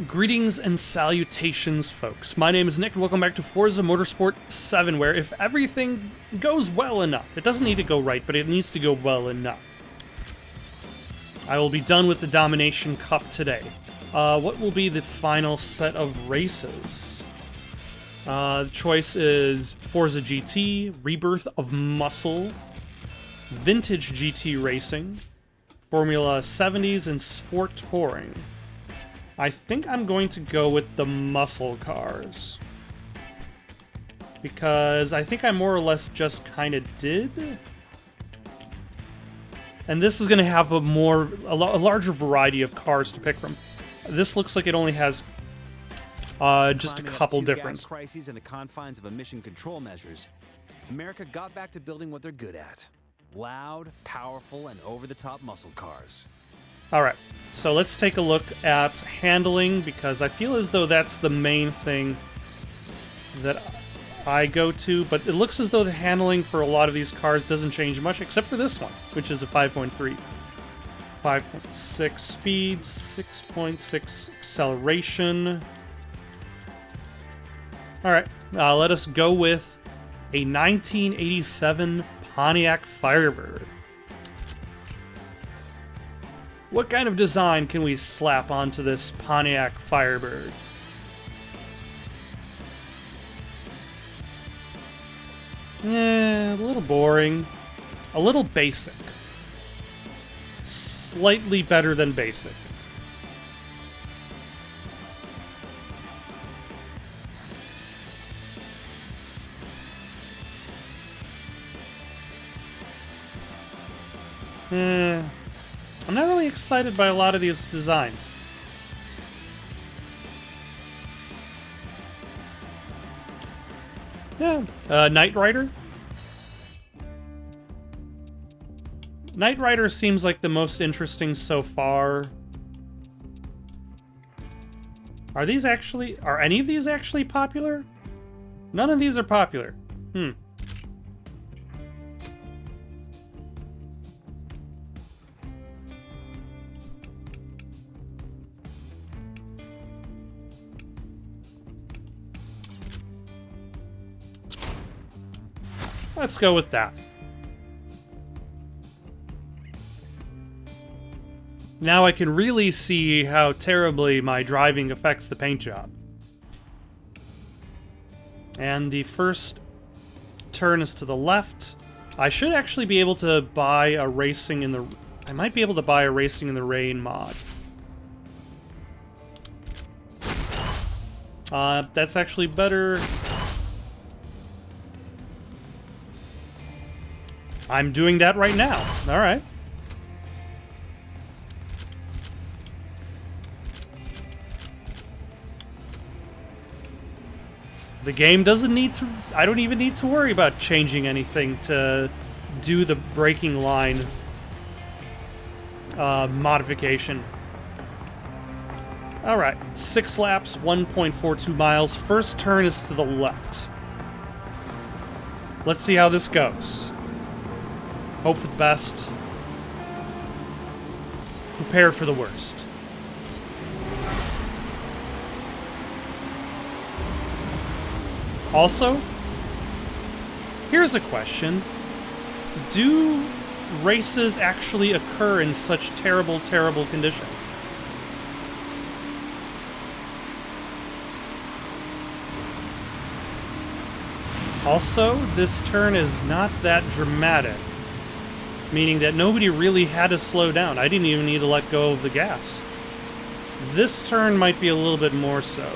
Greetings and salutations, folks. My name is Nick, and welcome back to Forza Motorsport 7, where if everything goes well enough, it doesn't need to go right, but it needs to go well enough, I will be done with the Domination Cup today. What will be the final set of races? The choice is Forza GT, Rebirth of Muscle, Vintage GT Racing, Formula 70s, and Sport Touring. I think I'm going to go with the muscle cars, because I think I more or less just kind of did. And this is going to have a larger variety of cars to pick from. This looks like it only has just a couple different gas crises in the confines of emission control measures. America got back to building what they're good at: loud, powerful, and over-the-top muscle cars. Alright, so let's take a look at handling, because I feel as though that's the main thing that I go to, but it looks as though the handling for a lot of these cars doesn't change much, except for this one, which is a 5.3. 5.6 speed, 6.6 acceleration. Alright, let us go with a 1987 Pontiac Firebird. What kind of design can we slap onto this Pontiac Firebird? A little boring. A little basic. Slightly better than basic. I'm not really excited by a lot of these designs. Yeah, Knight Rider. Knight Rider seems like the most interesting so far. Are any of these actually popular? None of these are popular. Let's go with that. Now I can really see how terribly my driving affects the paint job. And the first turn is to the left. I should actually be able to buy a Racing in the... I might be able to buy a Racing in the Rain mod. That's actually better. I'm doing that right now. Alright. The game doesn't need to... I don't even need to worry about changing anything to do the braking line modification. Alright. 6 laps, 1.42 miles. First turn is to the left. Let's see how this goes. Hope for the best. Prepare for the worst. Also, here's a question. Do races actually occur in such terrible, terrible conditions? Also, this turn is not that dramatic. Meaning that nobody really had to slow down. I didn't even need to let go of the gas. This turn might be a little bit more so.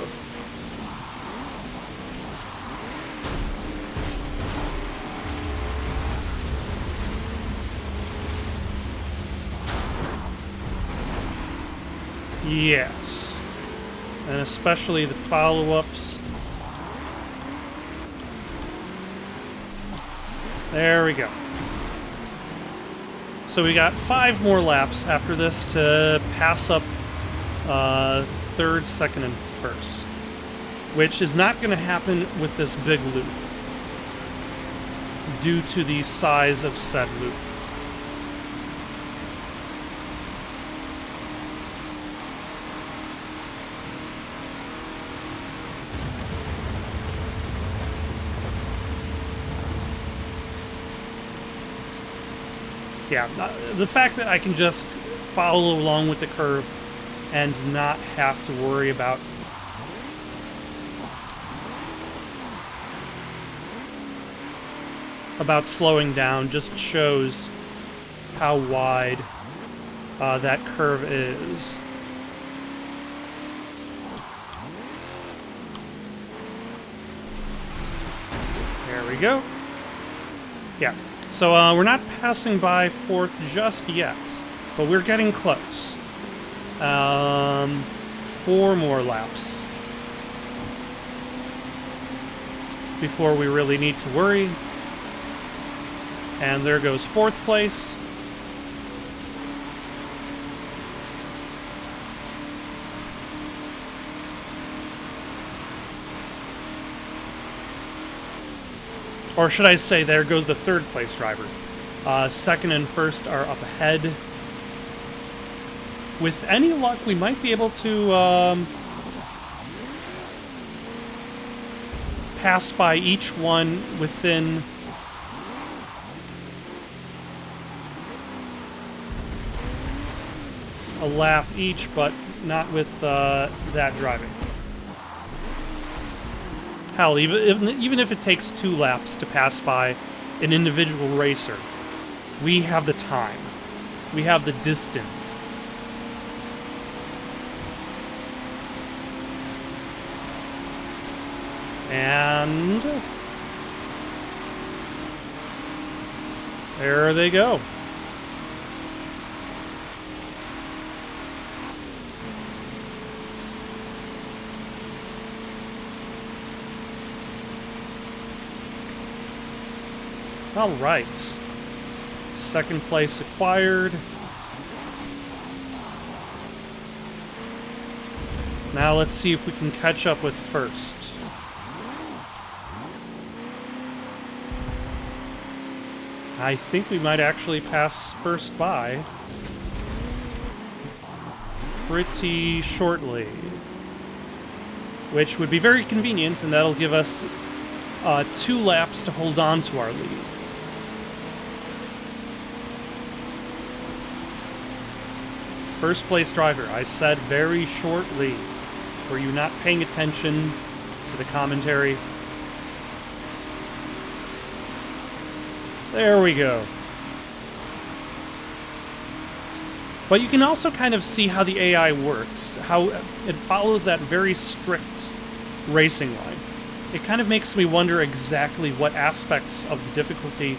Yes. And especially the follow-ups. There we go. So we got 5 more laps after this to pass up third, second, and first, which is not going to happen with this big loop due to the size of said loop. Yeah, the fact that I can just follow along with the curve and not have to worry about slowing down just shows how wide that curve is. There we go. Yeah, so we're not passing by 4th just yet, but we're getting close. 4 more laps before we really need to worry. And there goes 4th place. Or should I say, there goes the 3rd place driver. 2nd and 1st are up ahead. With any luck, we might be able to pass by each one within a lap each, but not with that driving. Hell, even if it takes 2 laps to pass by an individual racer, we have the time. We have the distance. And there they go. All right. 2nd place acquired. Now let's see if we can catch up with 1st. I think we might actually pass 1st by pretty shortly, which would be very convenient, and that'll give us 2 laps to hold on to our lead. First place driver, I said very shortly. Were you not paying attention to the commentary? There we go. But you can also kind of see how the AI works, how it follows that very strict racing line. It kind of makes me wonder exactly what aspects of the difficulty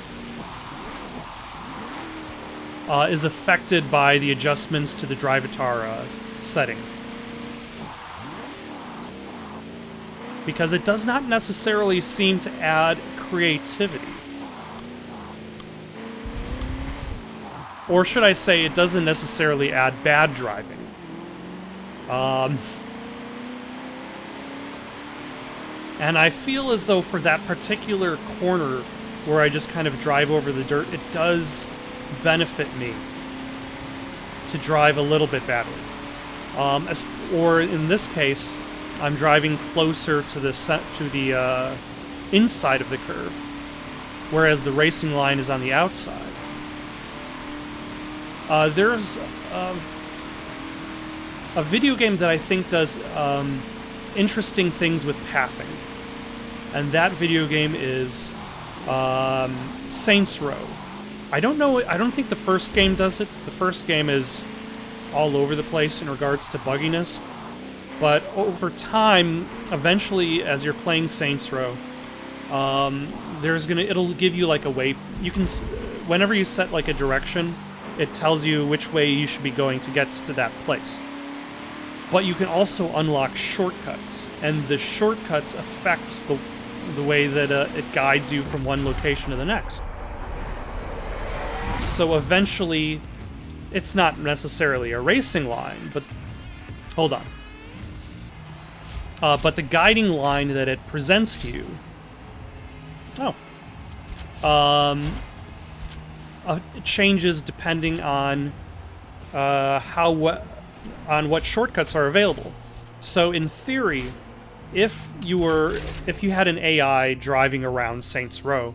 is affected by the adjustments to the Drivatar setting. Because it does not necessarily seem to add creativity. Or should I say, it doesn't necessarily add bad driving. And I feel as though for that particular corner where I just kind of drive over the dirt, it does benefit me to drive a little bit badly. Or in this case, I'm driving closer to the inside of the curve, whereas the racing line is on the outside. There's a video game that I think does interesting things with pathing, and that video game is Saints Row. I don't think the first game does it. The first game is all over the place in regards to bugginess, but over time, eventually, as you're playing Saints Row, it'll give you like a way. You can, whenever you set like a direction, it tells you which way you should be going to get to that place. But you can also unlock shortcuts, and the shortcuts affect the way that it guides you from one location to the next. So eventually, it's not necessarily a racing line, but hold on. But the guiding line that it presents to you, it changes depending on what shortcuts are available. So in theory, if you had an AI driving around Saints Row,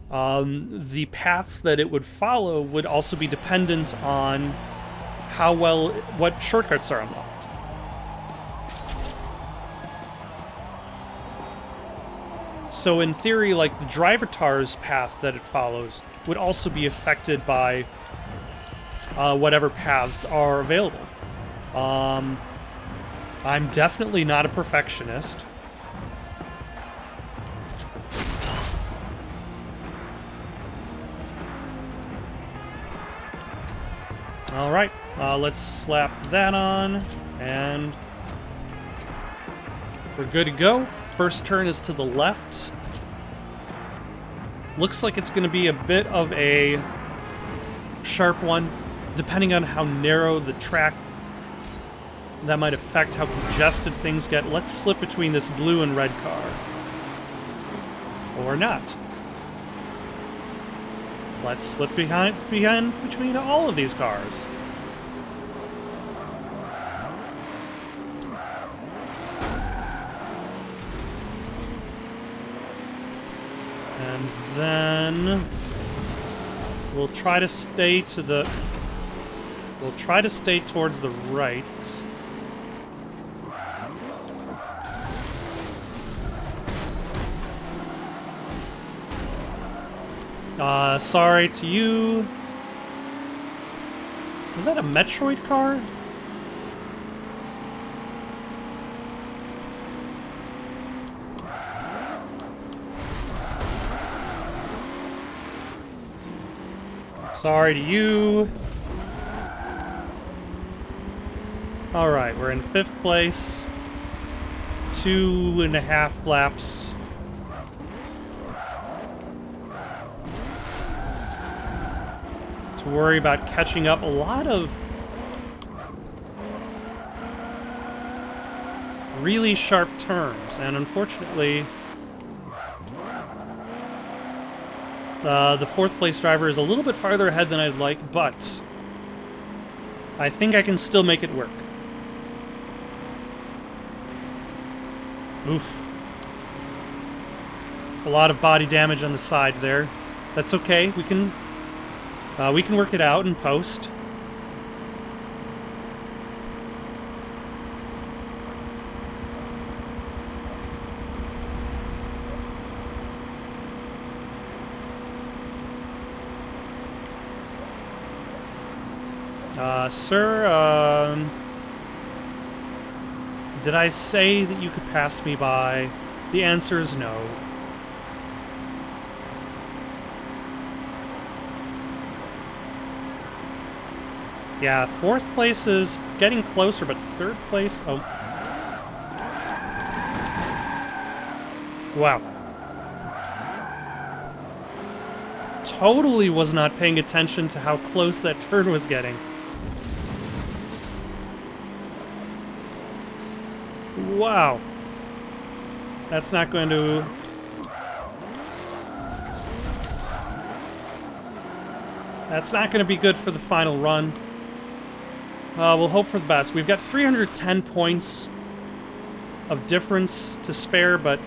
the paths that it would follow would also be dependent on what shortcuts are unlocked. So in theory, like the Drivatar's path that it follows would also be affected by whatever paths are available. I'm definitely not a perfectionist. All right, let's slap that on, and we're good to go. First turn is to the left. Looks like it's going to be a bit of a sharp one, depending on how narrow the track. That might affect how congested things get. Let's slip between this blue and red car. Or not. Let's slip between all of these cars. And then we'll try to stay to the... We'll try to stay towards the right. Sorry to you. Is that a Metroid car? Sorry to you. Alright, we're in 5th place. 2.5 laps. To worry about catching up. A lot of really sharp turns, and unfortunately the 4th place driver is a little bit farther ahead than I'd like, but I think I can still make it work. Oof. A lot of body damage on the side there. That's okay. We can work it out in post. Sir, did I say that you could pass me by? The answer is no. Yeah, 4th place is getting closer, but 3rd place... Oh. Wow. Totally was not paying attention to how close that turn was getting. Wow. That's not going to... That's not going to be good for the final run. We'll hope for the best. We've got 310 points of difference to spare, but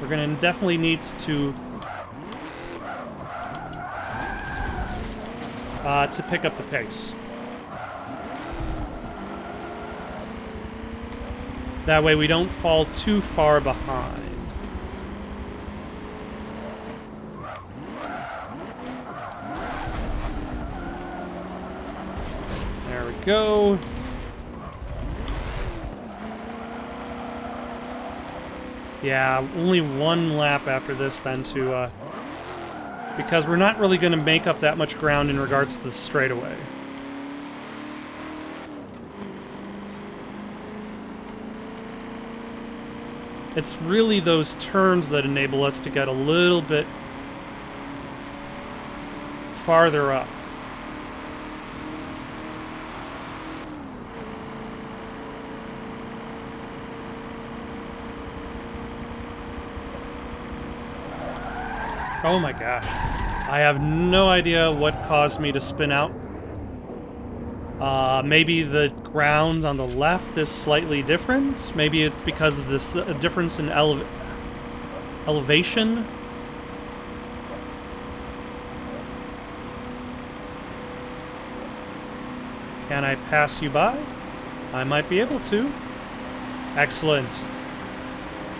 we're going to definitely need to pick up the pace. That way we don't fall too far behind. There we go. Yeah, only 1 lap after this then to, because we're not really going to make up that much ground in regards to the straightaway. It's really those turns that enable us to get a little bit farther up. Oh my gosh. I have no idea what caused me to spin out. Maybe the ground on the left is slightly different. Maybe it's because of this difference in elevation. Can I pass you by? I might be able to. Excellent. At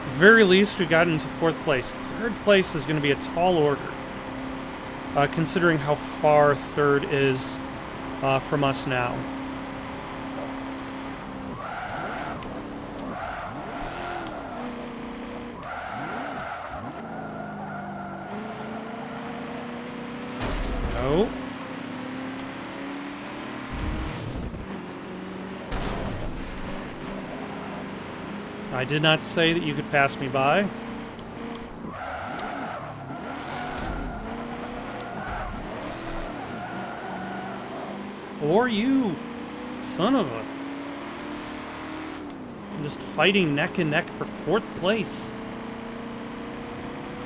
the very least, we got into 4th place. 3rd place is going to be a tall order, considering how far 3rd is from us now. No. I did not say that you could pass me by. Or you, son of a... I'm just fighting neck and neck for 4th place.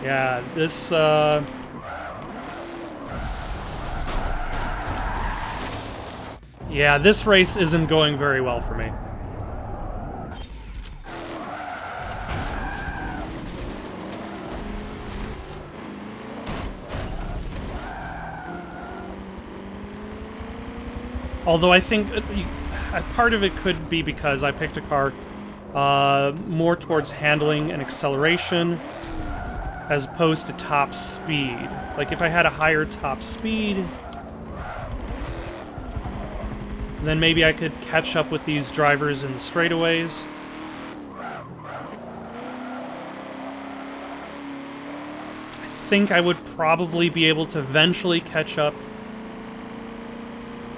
Yeah, this, yeah, this race isn't going very well for me. Although I think part of it could be because I picked a car more towards handling and acceleration as opposed to top speed. Like, if I had a higher top speed, then maybe I could catch up with these drivers in the straightaways. I think I would probably be able to eventually catch up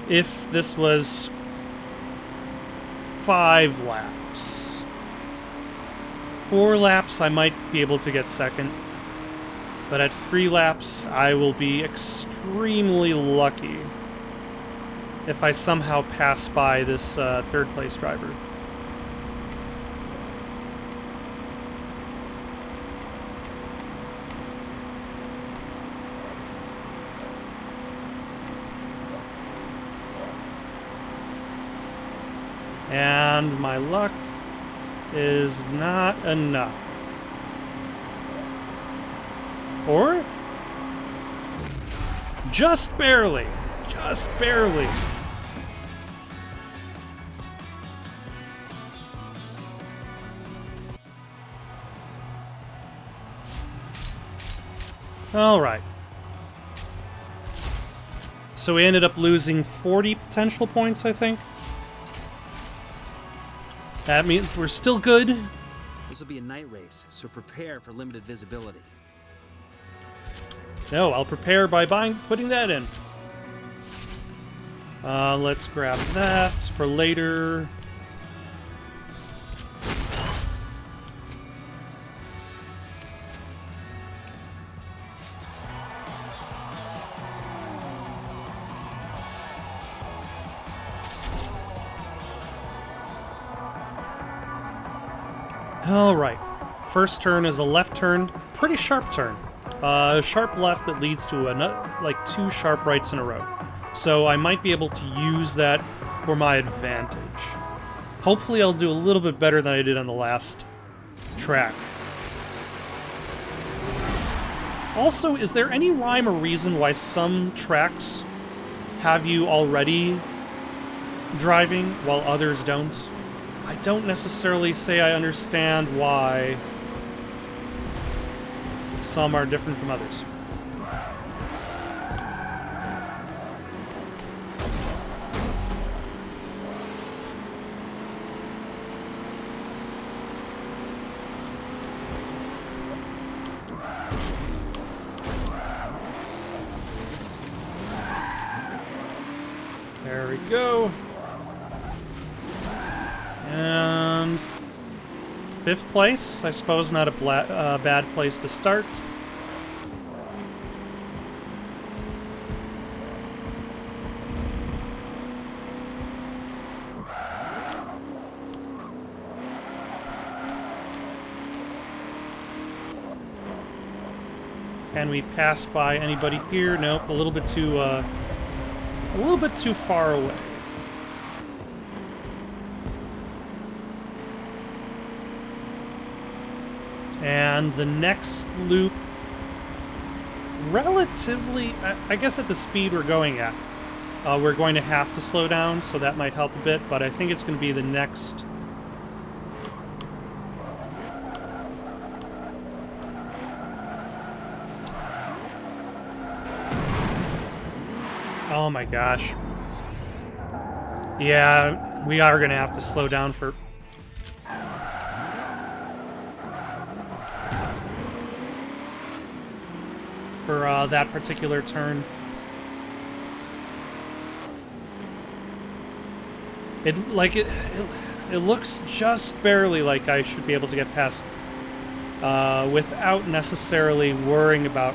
if this was 5 laps. 4 laps, I might be able to get second. But at 3 laps, I will be extremely lucky if I somehow pass by this 3rd place driver. And my luck is not enough. Or? Just barely. Just barely. All right. So we ended up losing 40 potential points, I think. That means we're still good. This will be a night race, so prepare for limited visibility. No, I'll prepare by putting that in. Let's grab that for later. All right. First turn is a left turn. Pretty sharp turn. Sharp left that leads to like 2 sharp rights in a row. So I might be able to use that for my advantage. Hopefully I'll do a little bit better than I did on the last track. Also, is there any rhyme or reason why some tracks have you already driving while others don't? I don't necessarily say I understand why some are different from others. There we go. And 5th place, I suppose not a bad place to start. Can we pass by anybody here? Nope, a little bit too far away. And the next loop, relatively, I guess at the speed we're going at, we're going to have to slow down, so that might help a bit, but I think it's going to be the next... Oh my gosh. Yeah, we are going to have to slow down for... that particular turn. It looks just barely like I should be able to get past without necessarily worrying about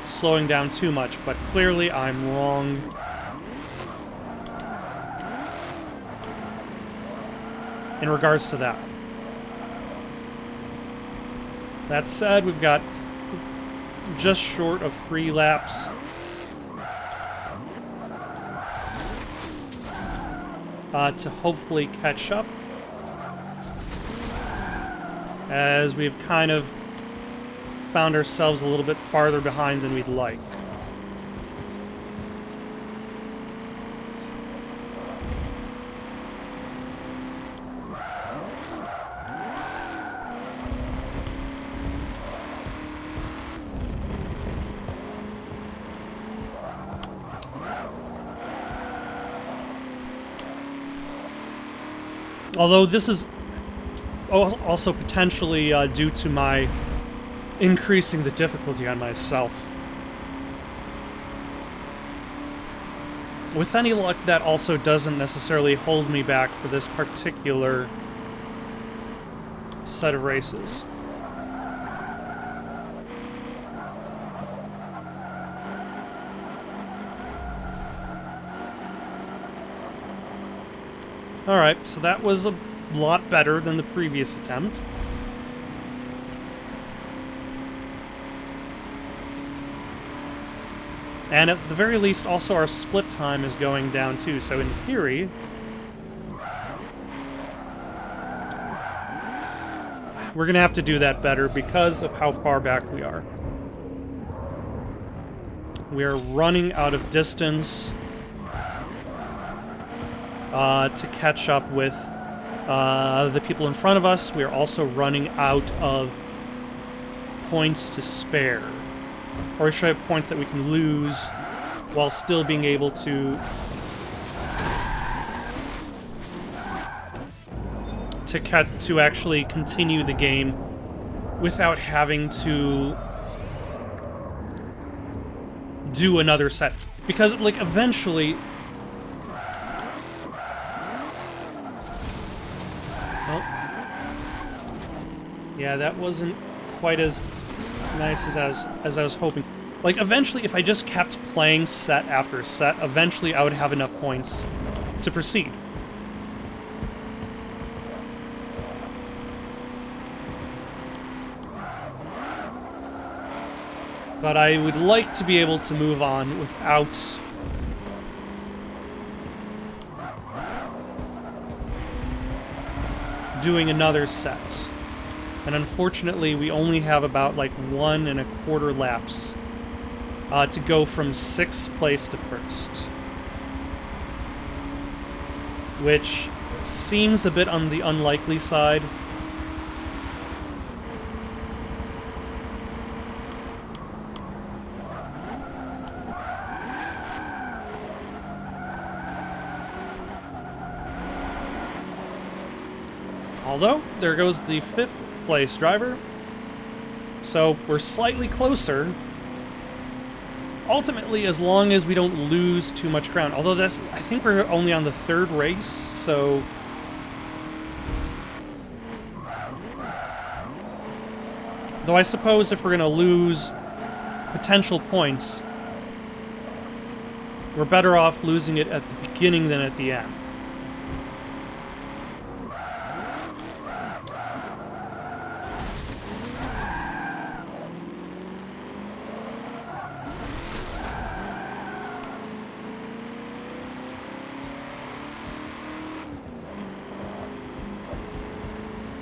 slowing down too much, but clearly I'm wrong. In regards to that. That said, we've got just short of 3 laps. To hopefully catch up, as we've kind of found ourselves a little bit farther behind than we'd like. Although this is also potentially due to my increasing the difficulty on myself. With any luck, that also doesn't necessarily hold me back for this particular set of races. Alright, so that was a lot better than the previous attempt. And at the very least, also our split time is going down too, so in theory... we're gonna have to do that better because of how far back we are. We are running out of distance to catch up with the people in front of us. We are also running out of points to spare. Or should I have points that we can lose while still being able to actually continue the game without having to do another set. Because, like, eventually... yeah, that wasn't quite as nice as I was hoping. Like, eventually, if I just kept playing set after set, eventually I would have enough points to proceed. But I would like to be able to move on without doing another set. And unfortunately, we only have about, like, 1 1/4 laps to go from 6th place to 1st. Which seems a bit on the unlikely side. Although, there goes the 5th place driver. So, we're slightly closer. Ultimately, as long as we don't lose too much ground. Although I think we're only on the 3rd race, so... though I suppose if we're gonna lose potential points, we're better off losing it at the beginning than at the end.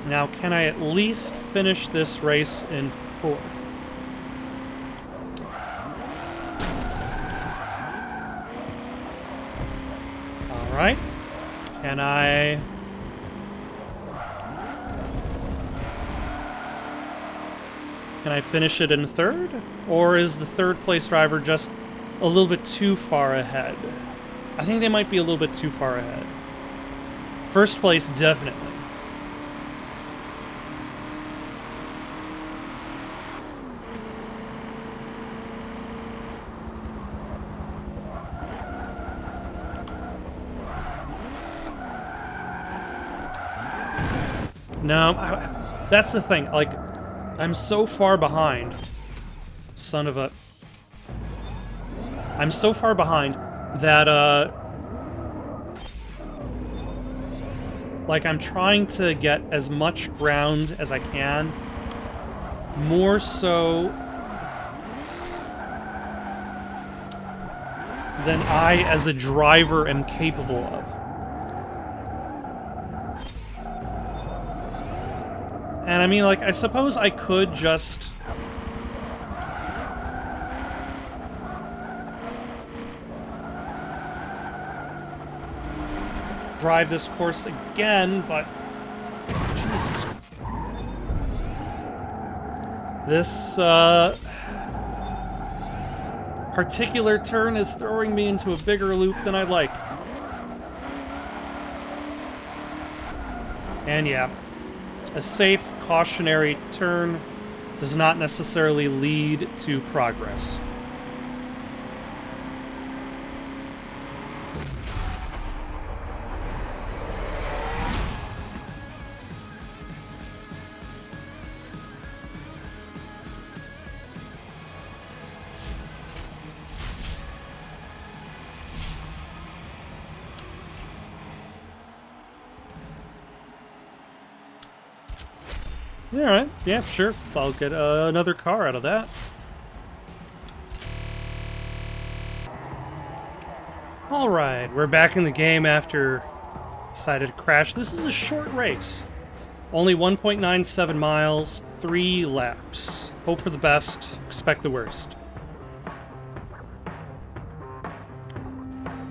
Now, can I at least finish this race in 4th? Alright. Can I... Can I finish it in third? Or is the third place driver just a little bit too far ahead? I think they might be a little bit too far ahead. First place, definitely. No, that's the thing. Like, I'm so far behind. Son of a... I'm so far behind that, like, I'm trying to get as much ground as I can. More so than I, as a driver, am capable of. And I mean, like, I suppose I could just... drive this course again, but... Jesus. This, particular turn is throwing me into a bigger loop than I'd like. And yeah. A safe, cautionary turn does not necessarily lead to progress. Alright, yeah, sure. I'll get another car out of that. Alright, we're back in the game after decided to crash. This is a short race. Only 1.97 miles, 3 laps. Hope for the best, expect the worst.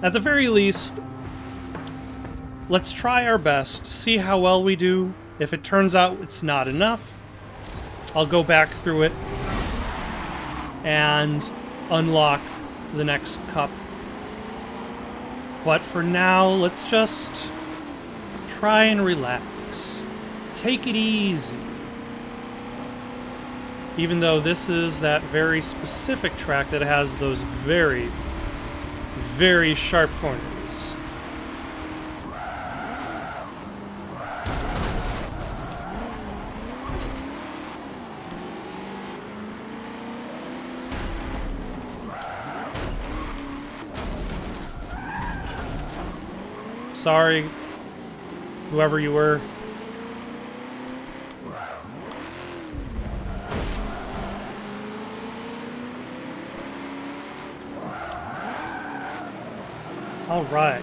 At the very least, let's try our best, see how well we do. If it turns out it's not enough, I'll go back through it and unlock the next cup. But for now, let's just try and relax. Take it easy. Even though this is that very specific track that has those very, very sharp corners. Sorry, whoever you were. All right.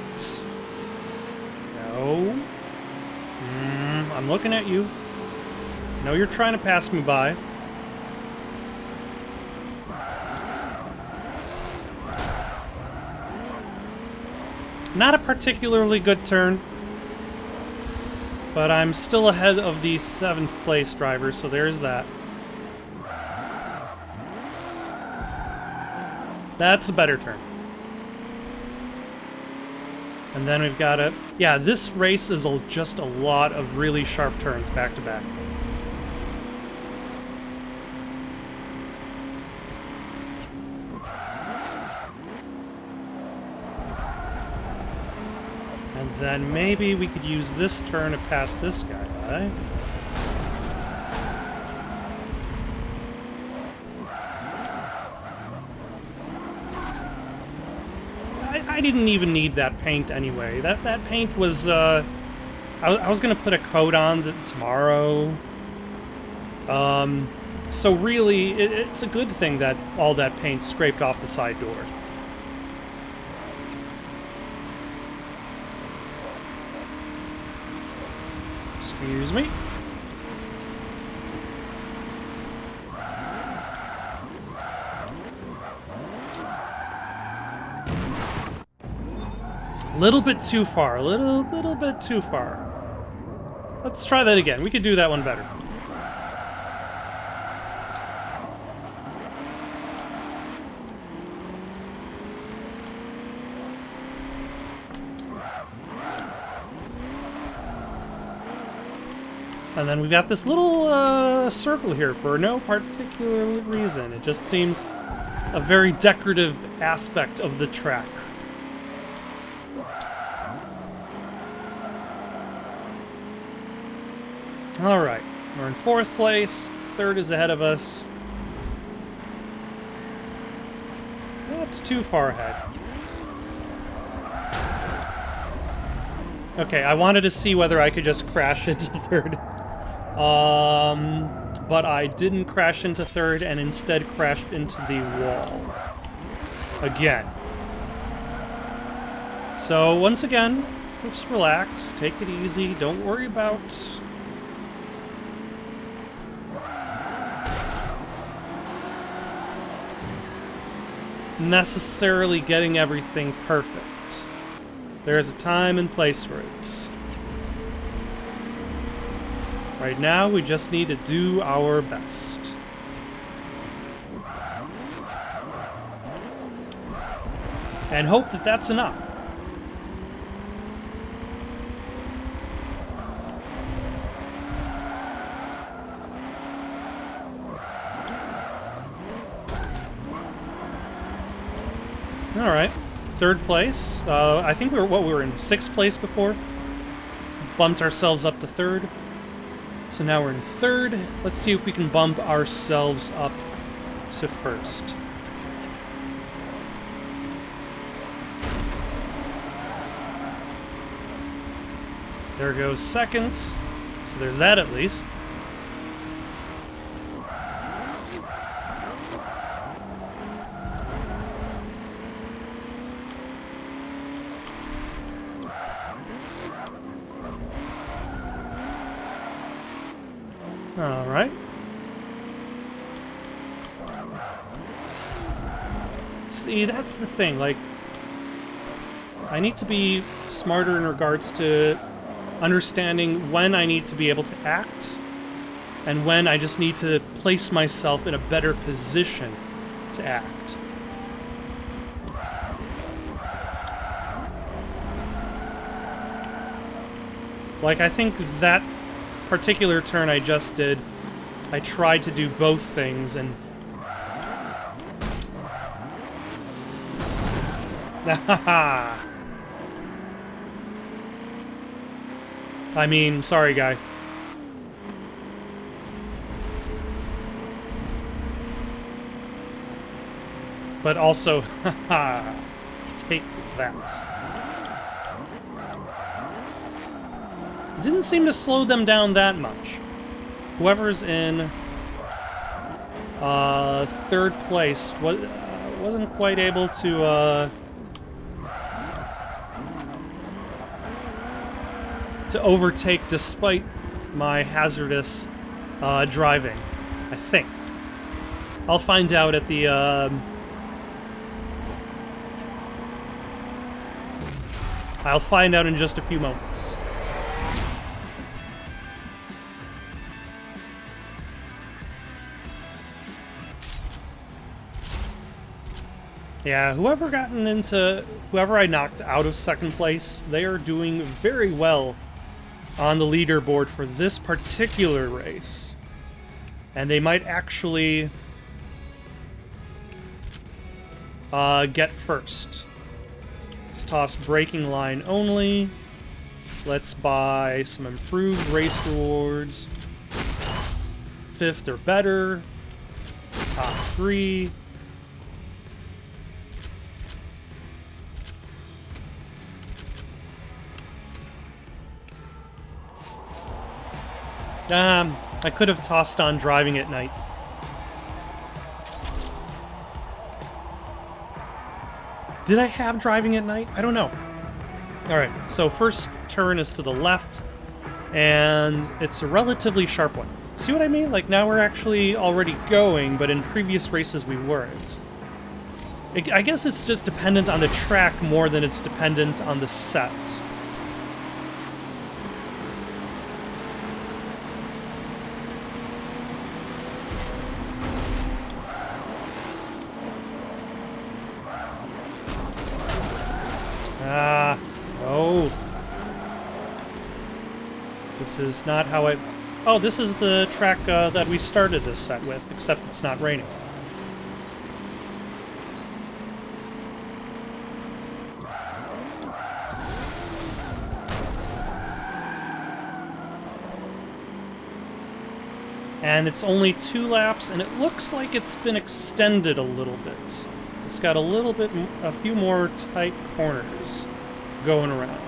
No. I'm looking at you. No, you're trying to pass me by. Not a particularly good turn, but I'm still ahead of the 7th place driver, so there's that. That's a better turn. And then we've got yeah, this race is just a lot of really sharp turns back to back. And then maybe we could use this turn to pass this guy by. I didn't even need that paint anyway. That paint was, I was gonna put a coat on tomorrow. So really, it's a good thing that all that paint scraped off the side door. Excuse me. Little bit too far. Little bit too far. Let's try that again. We could do that one better. And then we've got this little circle here for no particular reason. It just seems a very decorative aspect of the track. All right, we're in 4th place. 3rd is ahead of us. Not too far ahead. Okay, I wanted to see whether I could just crash into 3rd. But I didn't crash into 3rd and instead crashed into the wall. Again. So, once again, just relax, take it easy, don't worry about necessarily getting everything perfect. There's a time and place for it. Right now, we just need to do our best. And hope that that's enough. All right, 3rd place. I think we were in 6th place before. Bumped ourselves up to 3rd. So now we're in 3rd. Let's see if we can bump ourselves up to 1st. There goes 2nd. So there's that at least. All right. See, that's the thing, like, I need to be smarter in regards to understanding when I need to be able to act and when I just need to place myself in a better position to act. Like, I think that particular turn I just did, I tried to do both things and I mean, sorry guy. But also, take that. Didn't seem to slow them down that much. Whoever's in 3rd place wasn't quite able to overtake despite my hazardous driving, I think. I'll find out at the I'll find out in just a few moments. Yeah, whoever I knocked out of 2nd place, they are doing very well on the leaderboard for this particular race. And they might actually get 1st. Let's toss braking line only. Let's buy some improved race rewards. 5th or better. Top 3. I could have tossed on driving at night. Did I have driving at night? I don't know. Alright, so first turn is to the left, and it's a relatively sharp one. See what I mean? Like, now we're actually already going, but in previous races we weren't. I guess it's just dependent on the track more than it's dependent on the set. Oh. This is not how I... Oh, this is the track that we started this set with, except it's not raining. And it's only 2 laps, and it looks like it's been extended a little bit. It's got a few more tight corners going around.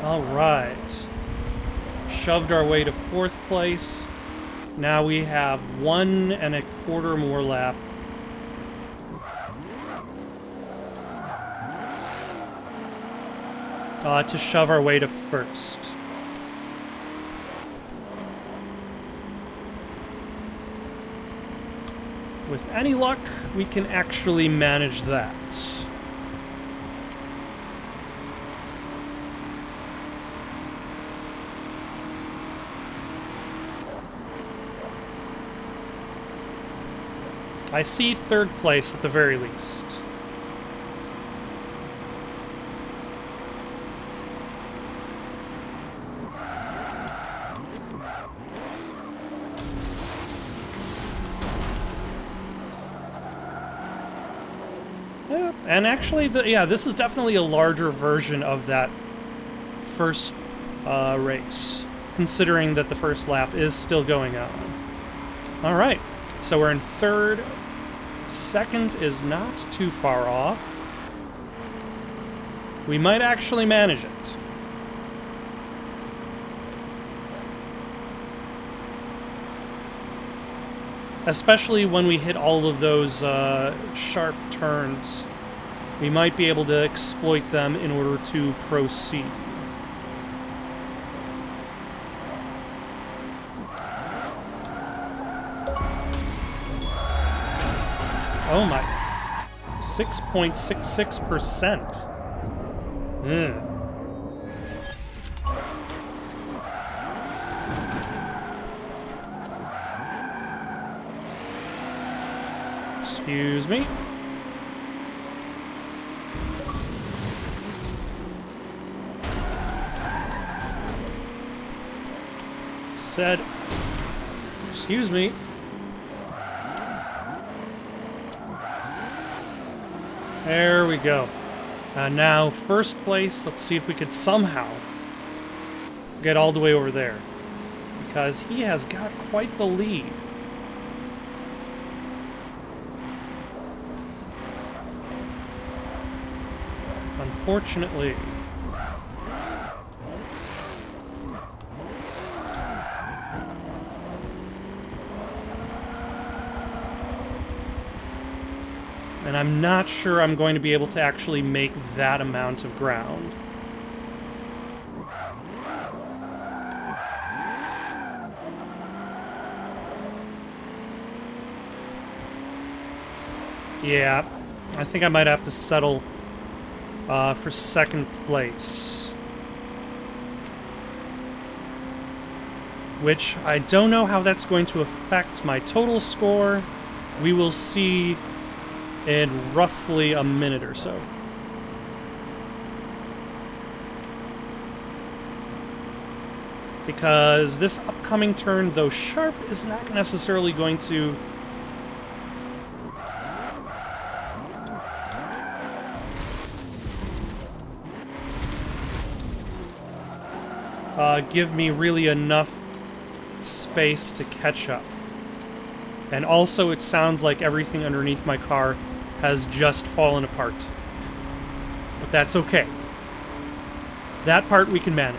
All right. Shoved our way to 4th place. Now we have 1 1/4 more lap. To shove our way to 1st. With any luck, we can actually manage that. I see 3rd place at the very least. And actually, this is definitely a larger version of that first race, considering that the first lap is still going on. All right, so we're in 3rd. 2nd is not too far off. We might actually manage it. Especially when we hit all of those sharp turns. We might be able to exploit them in order to proceed. Oh my. 6.66%. Excuse me. Said, excuse me. There we go. Now, 1st place. Let's see if we could somehow get all the way over there, because he has got quite the lead. Unfortunately. And I'm not sure I'm going to be able to actually make that amount of ground. Yeah, I think I might have to settle for 2nd place. Which I don't know how that's going to affect my total score. We will see in roughly a minute or so. Because this upcoming turn, though sharp, is not necessarily going to give me really enough space to catch up. And also, it sounds like everything underneath my car has just fallen apart. But that's okay. That part we can manage.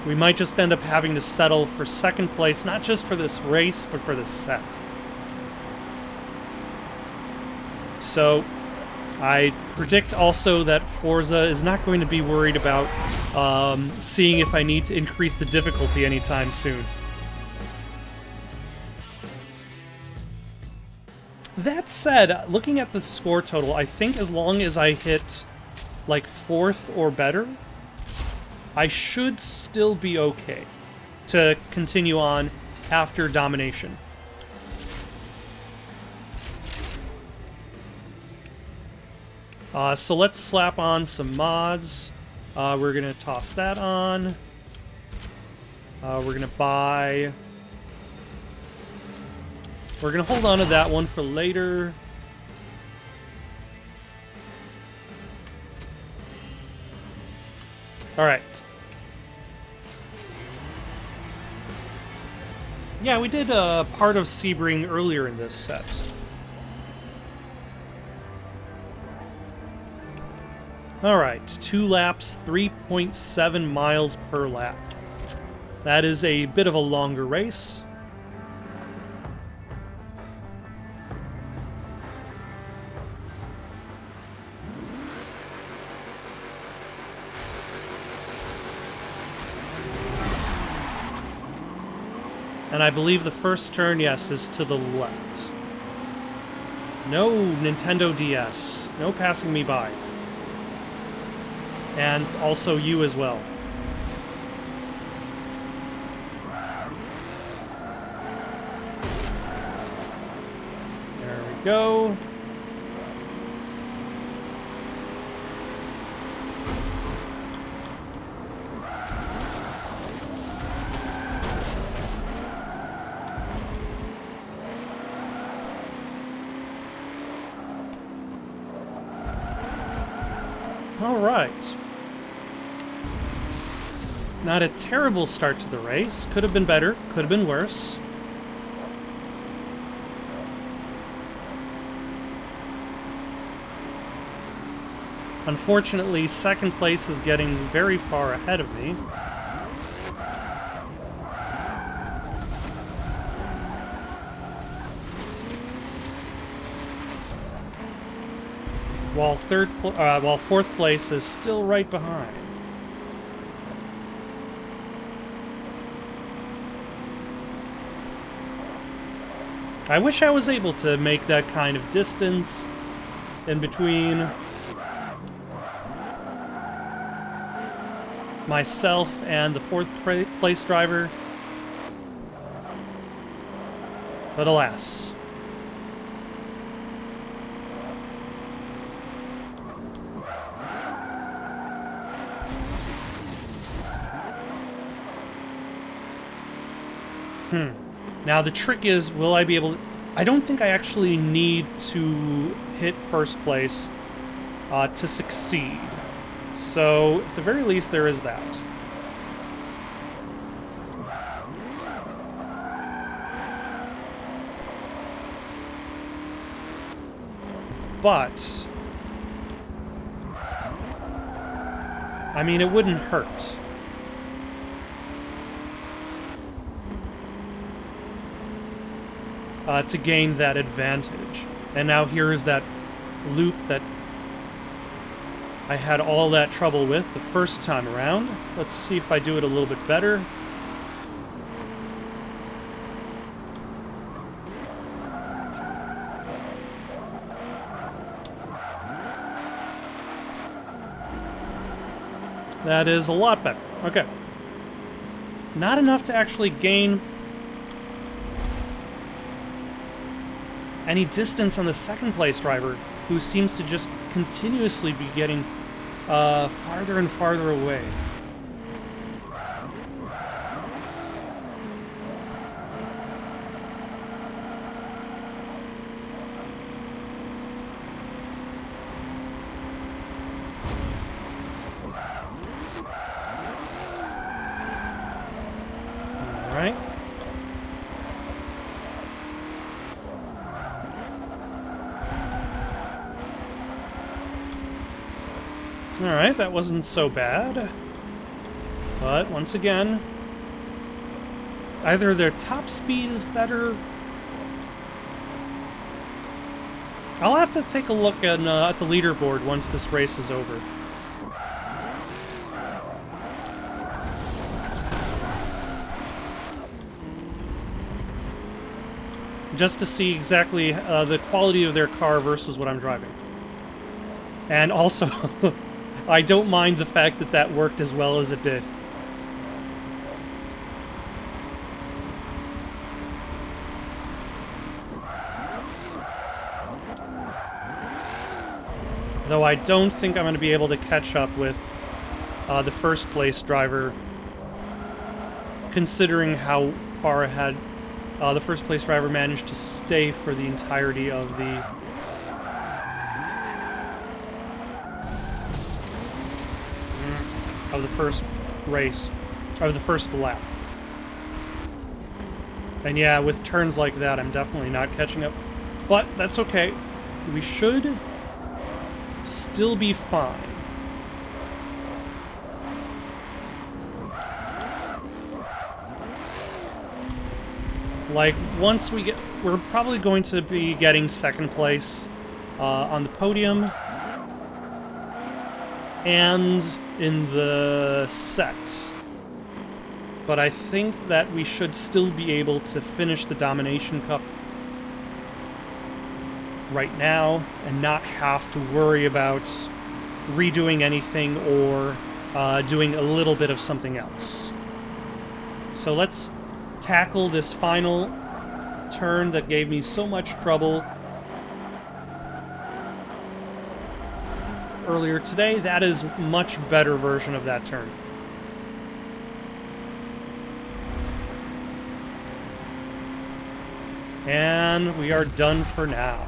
we might just end up having to settle for second place, not just for this race, but for this set. So, I predict also that Forza is not going to be worried about seeing if I need to increase the difficulty anytime soon. That said, looking at the score total, I think as long as I hit, like, 4th or better, I should still be okay to continue on after domination. So let's slap on some mods. We're going to toss that on. We're going to buy... We're going to hold on to that one for later. Alright. Yeah, we did part of Sebring earlier in this set. Alright, 2 laps, 3.7 miles per lap. That is a bit of a longer race. And I believe the first turn, yes, is to the left. No Nintendo DS. No passing me by. And also you as well. There we go. All right. Not a terrible start to the race. Could have been better, could have been worse. Unfortunately, second place is getting very far ahead of me. While fourth place is still right behind. I wish I was able to make that kind of distance in between myself and the fourth place driver, but alas. Now the trick is, will I be able to... I don't think I actually need to hit first place to succeed. So, at the very least, there is that. But... I mean, it wouldn't hurt. To gain that advantage. And now here's that loop that I had all that trouble with the first time around. Let's see if I do it a little bit better. That is a lot better. Okay. Not enough to actually gain any distance on the second place driver, who seems to just continuously be getting farther and farther away. All right. Alright, that wasn't so bad. But once again, either their top speed is better. I'll have to take a look at the leaderboard once this race is over. Just to see exactly the quality of their car versus what I'm driving. And also, I don't mind the fact that that worked as well as it did. Though I don't think I'm going to be able to catch up with the first place driver, considering how far ahead the first place driver managed to stay for the entirety of the first race, or the first lap. And yeah, with turns like that, I'm definitely not catching up. But that's okay. We should still be fine. Like, once we get... We're probably going to be getting second place on the podium. And in the set. But I think that we should still be able to finish the Domination Cup right now and not have to worry about redoing anything or doing a little bit of something else. So let's tackle this final turn that gave me so much trouble earlier today. That is a much better version of that turn. And we are done for now.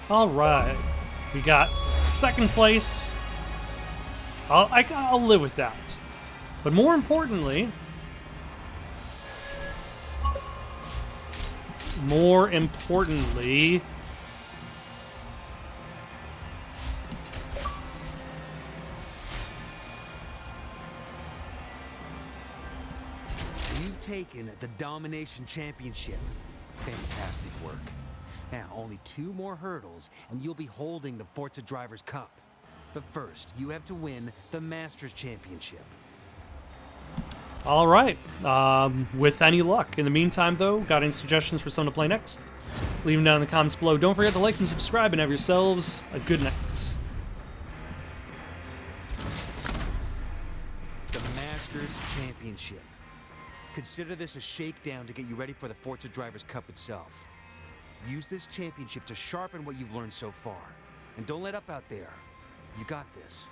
All right, we got second place. I'll live with that. But more importantly, you've taken the Domination Championship. Fantastic work. Now, only 2 more hurdles, and you'll be holding the Forza Drivers' Cup. But first, you have to win the Masters Championship. all right, with any luck. In the meantime, though, got any suggestions for someone to play next? Leave them down in the comments below. Don't forget to like and subscribe, and have yourselves a good night. The Masters Championship. Consider this a shakedown to get you ready for the Forza Drivers' Cup itself. Use this championship to sharpen what you've learned so far. And don't let up out there. You got this.